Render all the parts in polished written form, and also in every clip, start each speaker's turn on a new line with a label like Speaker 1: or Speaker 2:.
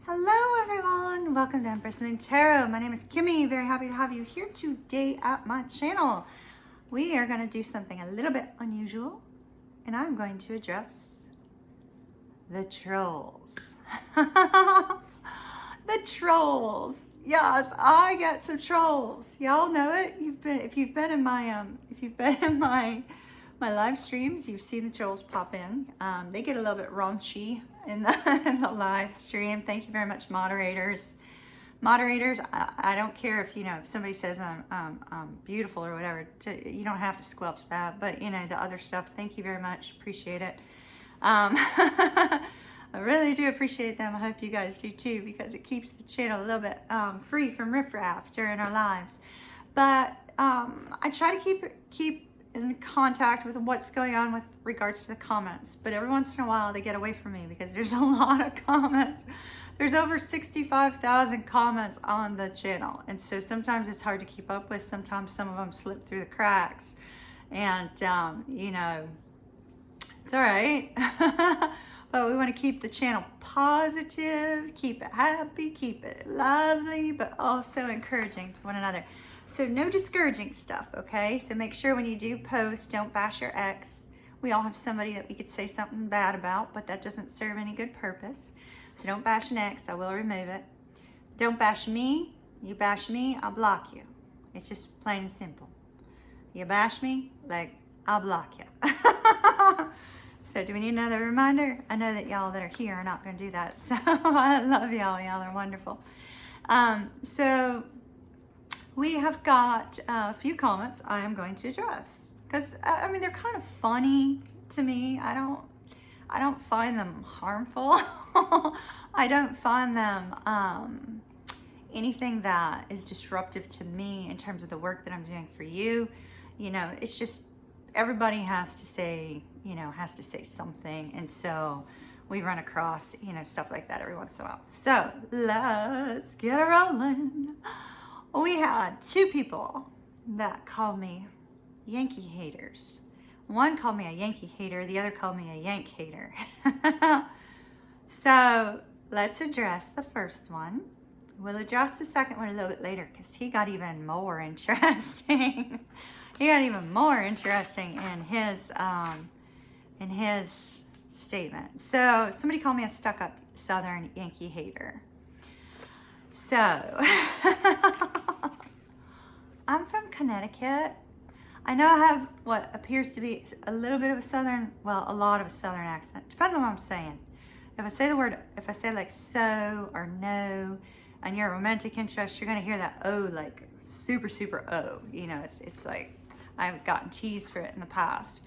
Speaker 1: Hello everyone, welcome to Empress Moon Tarot. My name is Kimmy, very happy to have you here today at my channel. We are going to do something a little bit unusual, and I'm going to address the trolls. The trolls. Yes, I get some trolls. Y'all know it. If you've been in my live streams, you've seen the trolls pop in. They get a little bit raunchy in the live stream. Thank you very much, moderators. Moderators, I don't care if if somebody says I'm beautiful or whatever. You don't have to squelch that, but the other stuff. Thank you very much. Appreciate it. I really do appreciate them. I hope you guys do too, because it keeps the channel a little bit free from riffraff during our lives. But I try to keep in contact with what's going on with regards to the comments. But every once in a while they get away from me because there's a lot of comments. There's over 65,000 comments on the channel. And so sometimes it's hard to keep up with. Sometimes some of them slip through the cracks. And, it's all right. But we want to keep the channel positive, keep it happy, keep it lovely, but also encouraging to one another. So no discouraging stuff, okay? So make sure when you do post, don't bash your ex. We all have somebody that we could say something bad about, but that doesn't serve any good purpose. So don't bash an ex, I will remove it. Don't bash me. You bash me, I'll block you. It's just plain and simple. You bash me, I'll block you. So do we need another reminder? I know that y'all that are here are not going to do that. So I love y'all. Y'all are wonderful. So we have got a few comments I am going to address. Because, I mean, they're kind of funny to me. I don't find them harmful. I don't find them anything that is disruptive to me in terms of the work that I'm doing for you. It's just everybody has to say something. And so we run across, stuff like that every once in a while. So let's get it rolling. We had two people that called me Yankee haters. One called me a Yankee hater, the other called me a Yank hater. So let's address the first one. We'll address the second one a little bit later because he got even more interesting. He got even more interesting in his statement. So somebody called me a stuck-up Southern Yankee hater. So I'm from Connecticut. I know I have what appears to be a little bit of a southern, well, a lot of a southern accent. Depends on what I'm saying. If I say like so or no, and you're a romantic interest, you're gonna hear that O like super, super O. It's like I've gotten teased for it in the past.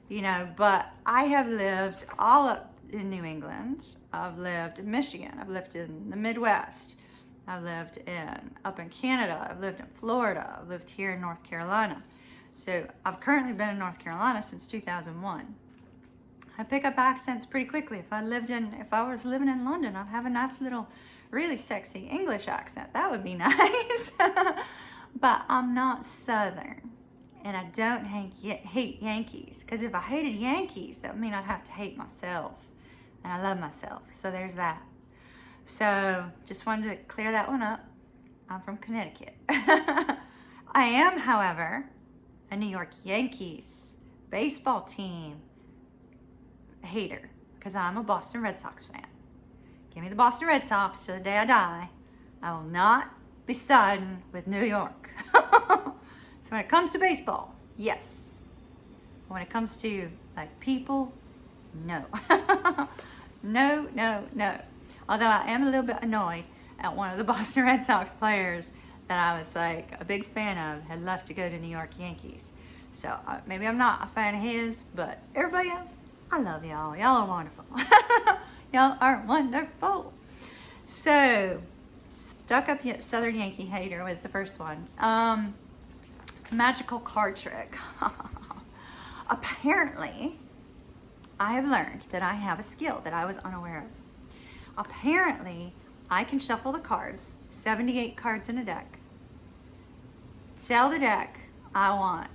Speaker 1: But I have lived all up in New England. I've lived in Michigan. I've lived in the Midwest. I've lived up in Canada. I've lived in Florida. I've lived here in North Carolina. So I've currently been in North Carolina since 2001. I pick up accents pretty quickly. If I was living in London, I'd have a nice little, really sexy English accent. That would be nice. But I'm not Southern. And I don't hate Yankees. Because if I hated Yankees, that would mean I'd have to hate myself. And I love myself. So there's that. So just wanted to clear that one up. I'm from Connecticut. I am, however, a New York Yankees baseball team hater. Because I'm a Boston Red Sox fan. Give me the Boston Red Sox till the day I die. I will not be siding with New York. So when it comes to baseball, yes. When it comes to people, no. No. Although I am a little bit annoyed at one of the Boston Red Sox players that I was a big fan of had left to go to New York Yankees. So maybe I'm not a fan of his, but everybody else, I love y'all. Y'all are wonderful. Y'all are wonderful. So stuck up Southern Yankee hater was the first one. Magical card trick. Apparently, I have learned that I have a skill that I was unaware of. Apparently, I can shuffle the cards, 78 cards in a deck, tell the deck I want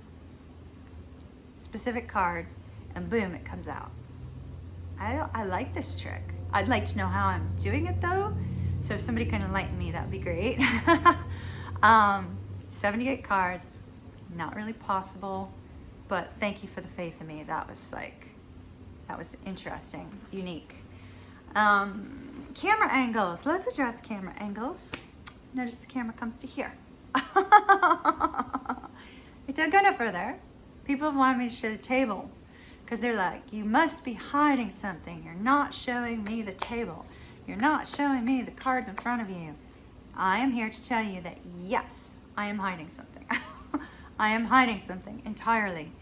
Speaker 1: specific card, and boom, it comes out. I like this trick. I'd like to know how I'm doing it though. So if somebody can enlighten me, that would be great. 78 cards, not really possible, but thank you for the faith in me. That was interesting, unique. Camera angles. Let's address camera angles. Notice the camera comes to here. It don't go no further. People have wanted me to show the table because they're like, you must be hiding something. You're not showing me the table. You're not showing me the cards in front of you. I am here to tell you that yes, I am hiding something. I am hiding something entirely.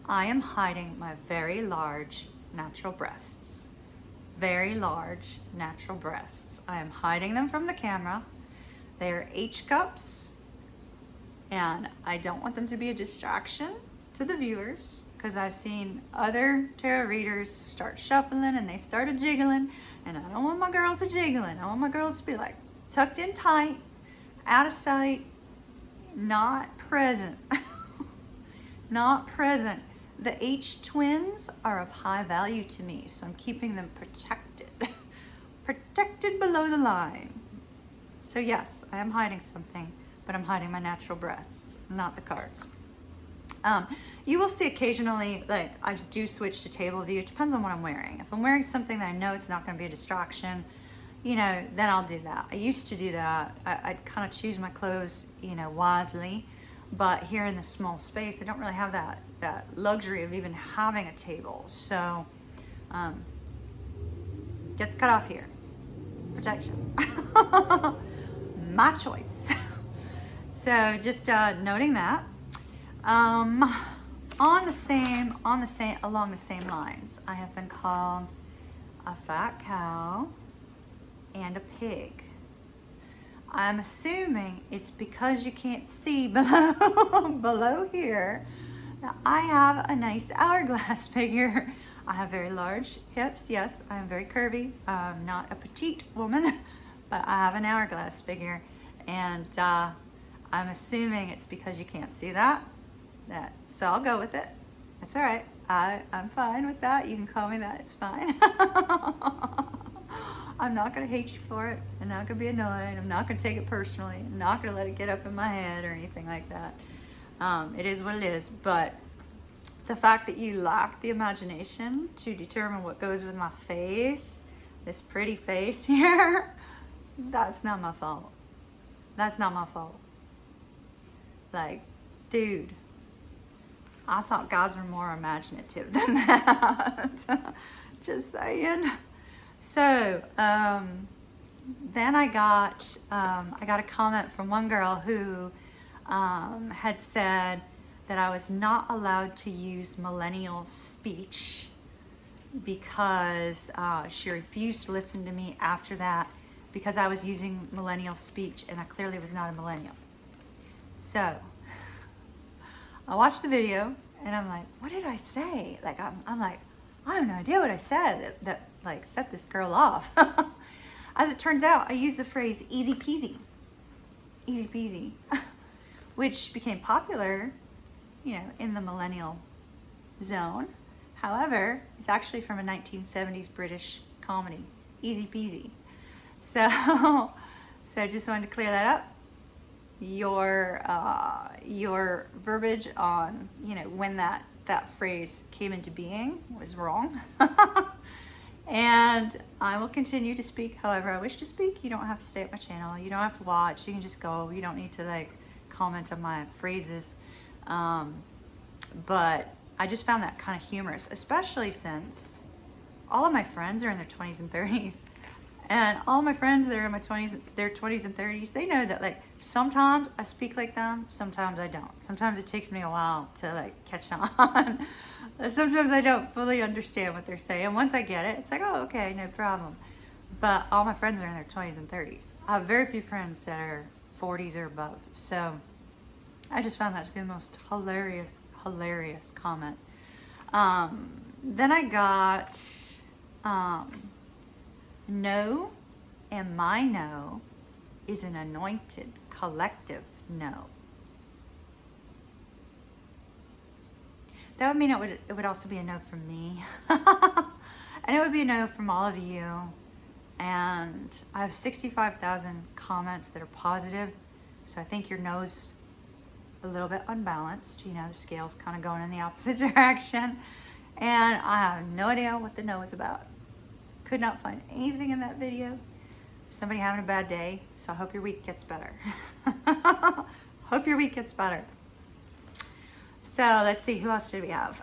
Speaker 1: I am hiding my very large natural breasts. Very large natural breasts. I am hiding them from the camera. They are H cups, and I don't want them to be a distraction to the viewers, because I've seen other tarot readers start shuffling and they started jiggling, and I don't want my girls to jiggling. I want my girls to be like tucked in tight, out of sight, not present. Not present. The H twins are of high value to me, so I'm keeping them protected. Protected below the line. So yes, I am hiding something, but I'm hiding my natural breasts, not the cards. You will see occasionally, like, I do switch to table view. It depends on what I'm wearing. If I'm wearing something that I know it's not going to be a distraction, you know, then I'll do that. I used to do that. I'd kind of choose my clothes, you know, wisely. But here in this small space, I don't really have that luxury of even having a table. So, gets cut off here. Protection. My choice. So just noting that. Along the same lines, I have been called a fat cow and a pig. I'm assuming it's because you can't see below here that I have a nice hourglass figure. I have very large hips. Yes, I am very curvy. I'm not a petite woman, but I have an hourglass figure, and I'm assuming it's because you can't see that. So I'll go with it. It's all right. I'm fine with that. You can call me that. It's fine. I'm not going to hate you for it. I'm not going to be annoyed. I'm not going to take it personally. I'm not going to let it get up in my head or anything like that. It is what it is. But the fact that you lack the imagination to determine what goes with my face, this pretty face here, that's not my fault. That's not my fault. Like, dude, I thought gods were more imaginative than that. Just saying. So, then I got a comment from one girl who had said that I was not allowed to use millennial speech because she refused to listen to me after that because I was using millennial speech and I clearly was not a millennial. So, I watched the video and I'm like, what did I say? Like, I'm like, I have no idea what I said that like set this girl off. As it turns out, I used the phrase easy peasy, which became popular, you know, in the millennial zone. However, it's actually from a 1970s British comedy, easy peasy. So I just wanted to clear that up. Your verbiage on, you know, when that phrase came into being was wrong. And I will continue to speak however I wish to speak. You don't have to stay at my channel. You don't have to watch. You can just go. You don't need to like comment on my phrases. But I just found that kind of humorous, especially since all of my friends are in their 20s and 30s. And all my friends that are in their 20s and 30s, they know that like sometimes I speak like them, sometimes I don't. Sometimes it takes me a while to like catch on. Sometimes I don't fully understand what they're saying. Once I get it, it's like, oh, okay, no problem. But all my friends are in their 20s and 30s. I have very few friends that are 40s or above. So I just found that to be the most hilarious comment. Then I got no, and my no is an anointed collective no. That would mean it would also be a no from me. And it would be a no from all of you. and I have 65,000 comments that are positive. So I think your no's a little bit unbalanced. You know, the scale's kind of going in the opposite direction. And I have no idea what the no is about. Could not find anything in that video. Somebody having a bad day, so I hope your week gets better. Hope your week gets better. So let's see, who else did we have?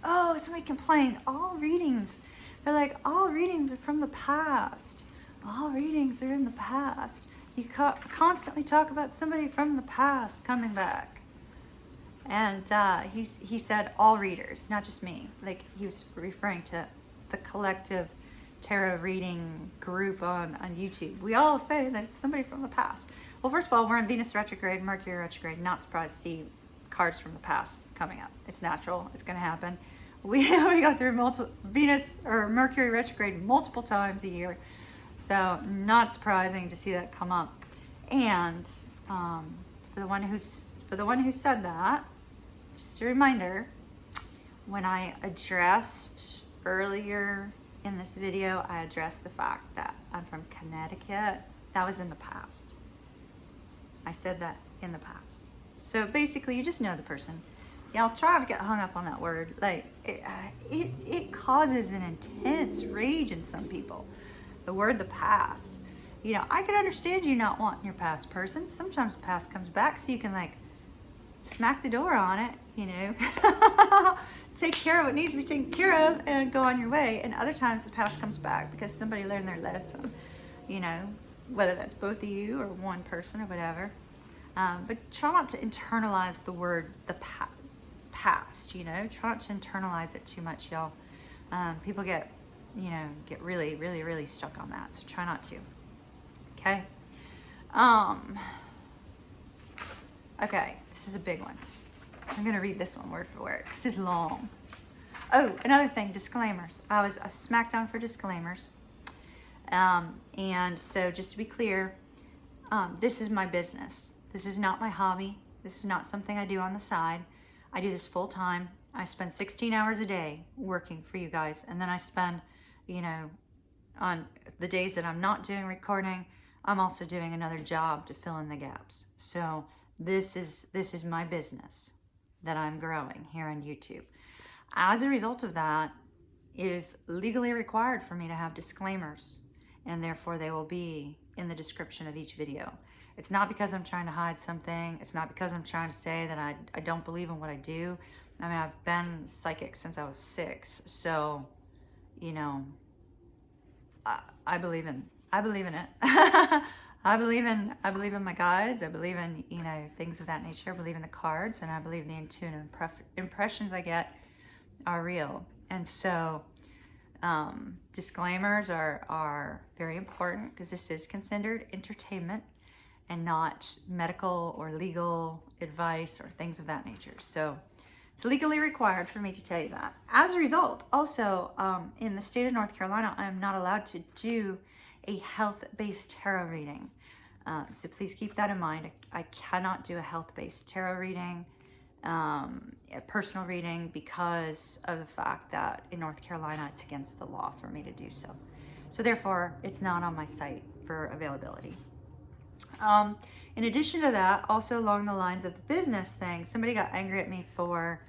Speaker 1: Oh, somebody complained, all readings. They're like, all readings are from the past. All readings are in the past. You constantly talk about somebody from the past coming back. And he said all readers, not just me. Like, he was referring to the collective tarot reading group on YouTube. We all say that it's somebody from the past. Well, first of all, we're in Venus retrograde, Mercury retrograde. Not surprised to see cards from the past coming up. It's natural. It's going to happen. We go through Venus or Mercury retrograde multiple times a year. So not surprising to see that come up. And for the one who said that, just a reminder, when I addressed earlier in this video, I addressed the fact that I'm from Connecticut. That was in the past. I said that in the past. So basically, you just know the person. Y'all try to get hung up on that word. Like, it causes an intense rage in some people. The word the past. You know, I can understand you not wanting your past person. Sometimes the past comes back so you can, like, smack the door on it, you know. Take care of what needs to be taken care of and go on your way. And other times the past comes back because somebody learned their lesson, you know, whether that's both of you or one person or whatever. But try not to internalize the word the past, you know. Try not to internalize it too much, y'all. People get really, really, really stuck on that. So try not to. Okay. Okay, this is a big one. I'm going to read this one word for word. This is long. Oh, another thing, disclaimers. I was smacked down for disclaimers. And so just to be clear, this is my business. This is not my hobby. This is not something I do on the side. I do this full time. I spend 16 hours a day working for you guys. And then I spend, you know, on the days that I'm not doing recording, I'm also doing another job to fill in the gaps. So this is my business that I'm growing here on YouTube. As a result of that, it is legally required for me to have disclaimers, and therefore they will be in the description of each video. It's not because I'm trying to hide something. It's not because I'm trying to say that I don't believe in what I do. I mean, I've been psychic since I was 6, so, you know, I believe in it. I believe in my guides. I believe in, you know, things of that nature. I believe in the cards, and I believe the intuitive impressions I get are real. And so disclaimers are very important because this is considered entertainment and not medical or legal advice or things of that nature. So it's legally required for me to tell you that. As a result, also in the state of North Carolina, I am not allowed to do a health-based tarot reading. So please keep that in mind. I cannot do a health-based tarot reading, a personal reading, because of the fact that in North Carolina, it's against the law for me to do so. So therefore, it's not on my site for availability. In addition to that, also along the lines of the business thing, somebody got angry at me for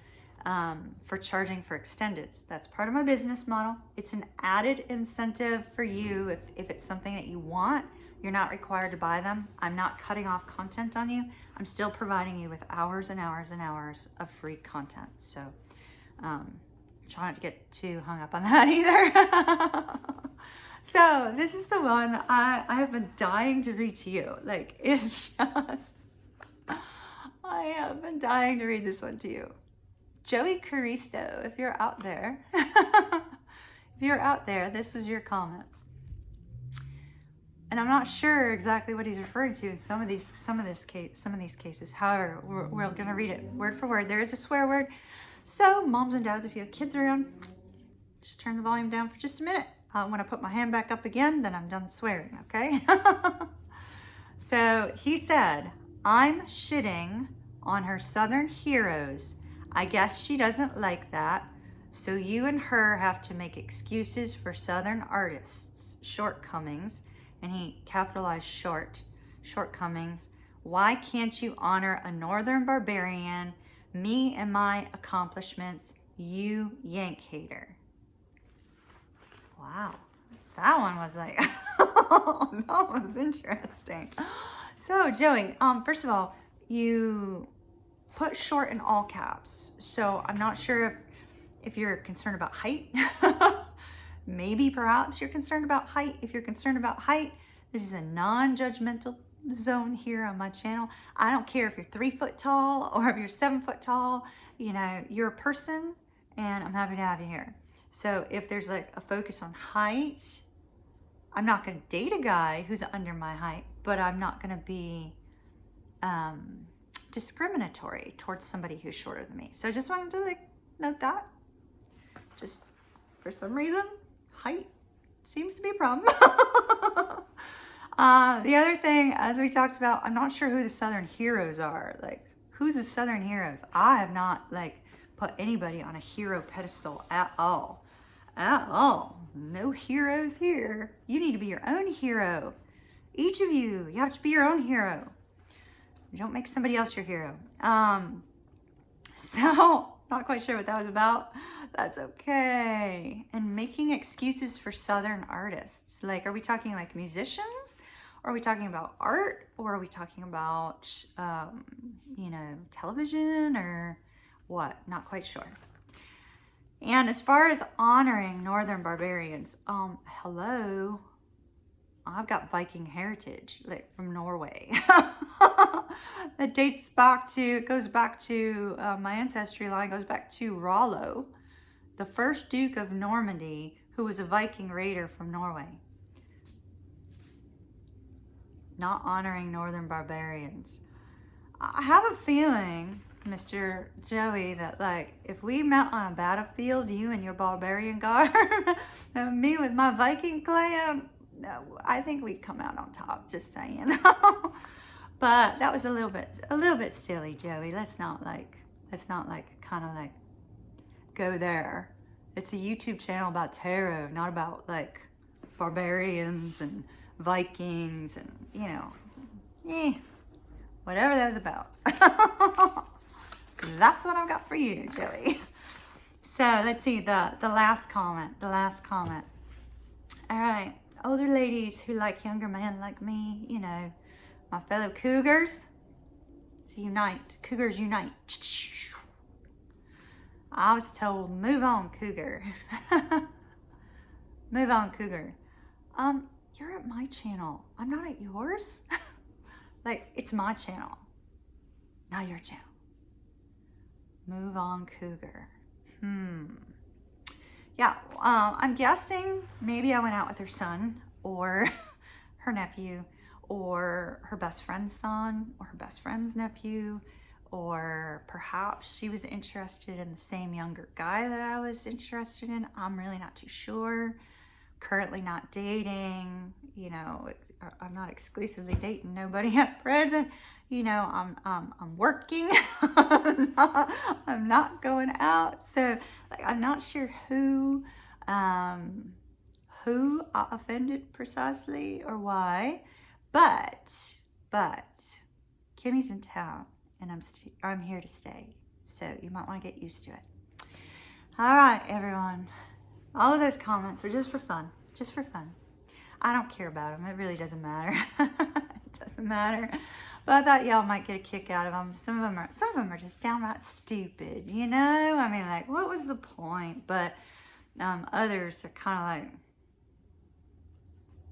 Speaker 1: charging for extendeds. That's part of my business model. It's an added incentive for you if it's something that you want. You're not required to buy them. I'm not cutting off content on you. I'm still providing you with hours and hours and hours of free content. So try not to get too hung up on that either. So this is the one I have been dying to read to you. Like, it's just, I have been dying to read this one to you. Joey Caristo, if you're out there, this was your comment. And I'm not sure exactly what he's referring to in some of these cases. However, we're gonna read it word for word. There is a swear word. So moms and dads, if you have kids around, just turn the volume down for just a minute. When I put my hand back up again, then I'm done swearing, okay? So he said, I'm shitting on her Southern heroes. I guess she doesn't like that. So you and her have to make excuses for Southern artists' shortcomings, and he capitalized shortcomings. Why can't you honor a Northern barbarian, me and my accomplishments, you Yank hater? Wow, that one was like, that was interesting. So Joey, first of all, you put short in all caps. So I'm not sure if you're concerned about height. Maybe perhaps you're concerned about height. If you're concerned about height, this is a non-judgmental zone here on my channel. I don't care if you're 3 foot tall or if you're 7 foot tall, you know, you're a person and I'm happy to have you here. So if there's like a focus on height, I'm not going to date a guy who's under my height, but I'm not going to be discriminatory towards somebody who's shorter than me. So just wanted to like note that. Just for some reason, height seems to be a problem. The other thing, as we talked about, I'm not sure who the Southern heroes are. Like, who's the Southern heroes? I have not like put anybody on a hero pedestal at all. At all. No heroes here. You need to be your own hero. Each of you have to be your own hero. You don't make somebody else your hero. So, not quite sure what that was about. That's okay. And making excuses for Southern artists. Like, are we talking like musicians? Or are we talking about art? Or are we talking about, you know, television or what? Not quite sure. And as far as honoring Northern barbarians, hello, I've got Viking heritage, like from Norway. That dates back to, it goes back to, my ancestry line goes back to Rollo, the first Duke of Normandy, who was a Viking raider from Norway. Not honoring Northern barbarians. I have a feeling, Mr. Joey, that like if we met on a battlefield, you and your barbarian garb, and me with my Viking clan, no, I think we'd come out on top. Just saying. But that was a little bit silly, Joey. Let's not kind of like go there. It's a YouTube channel about tarot, not about like barbarians and Vikings and, you know, whatever that was about. That's what I've got for you, Joey. So let's see the last comment. All right, older ladies who like younger men like me, you know, my fellow cougars, so unite. Cougars unite. I was told, move on, cougar. Move on, cougar. You're at my channel. I'm not at yours. Like, it's my channel, not your channel. Move on, cougar. Yeah, I'm guessing maybe I went out with her son or her nephew or her best friend's son or her best friend's nephew, or perhaps she was interested in the same younger guy that I was interested in. I'm really not too sure. Currently not dating, you know, I'm not exclusively dating nobody at present. You know, I'm working. I'm not going out. So like, I'm not sure who I offended precisely or why, but Kimmy's in town and I'm here to stay. So you might want to get used to it. All right, everyone. All of those comments are just for fun. Just for fun. I don't care about them. It really doesn't matter. It doesn't matter. But I thought y'all might get a kick out of them. Some of them are just downright stupid, you know? I mean, like, what was the point? But others are kind of like,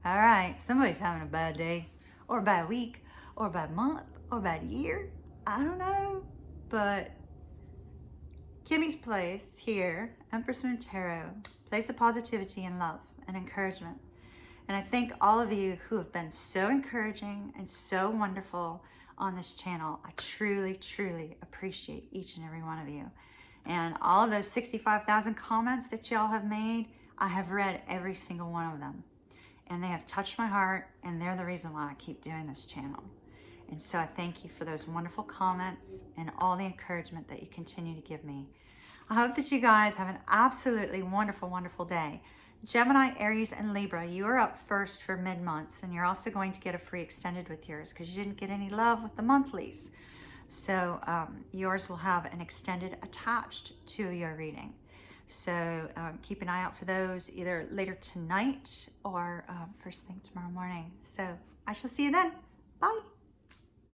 Speaker 1: all right, somebody's having a bad day, or a bad week, or a bad month, or a bad year. I don't know. But Kimmy's place here, Empress Moon Tarot, place of positivity and love and encouragement. And I thank all of you who have been so encouraging and so wonderful on this channel. I truly, truly appreciate each and every one of you. And all of those 65,000 comments that y'all have made, I have read every single one of them. And they have touched my heart, and they're the reason why I keep doing this channel. And so I thank you for those wonderful comments and all the encouragement that you continue to give me. I hope that you guys have an absolutely wonderful, wonderful day. Gemini, Aries, and Libra, you are up first for mid-months, and you're also going to get a free extended with yours because you didn't get any love with the monthlies. So yours will have an extended attached to your reading. So keep an eye out for those either later tonight or first thing tomorrow morning. So I shall see you then. Bye.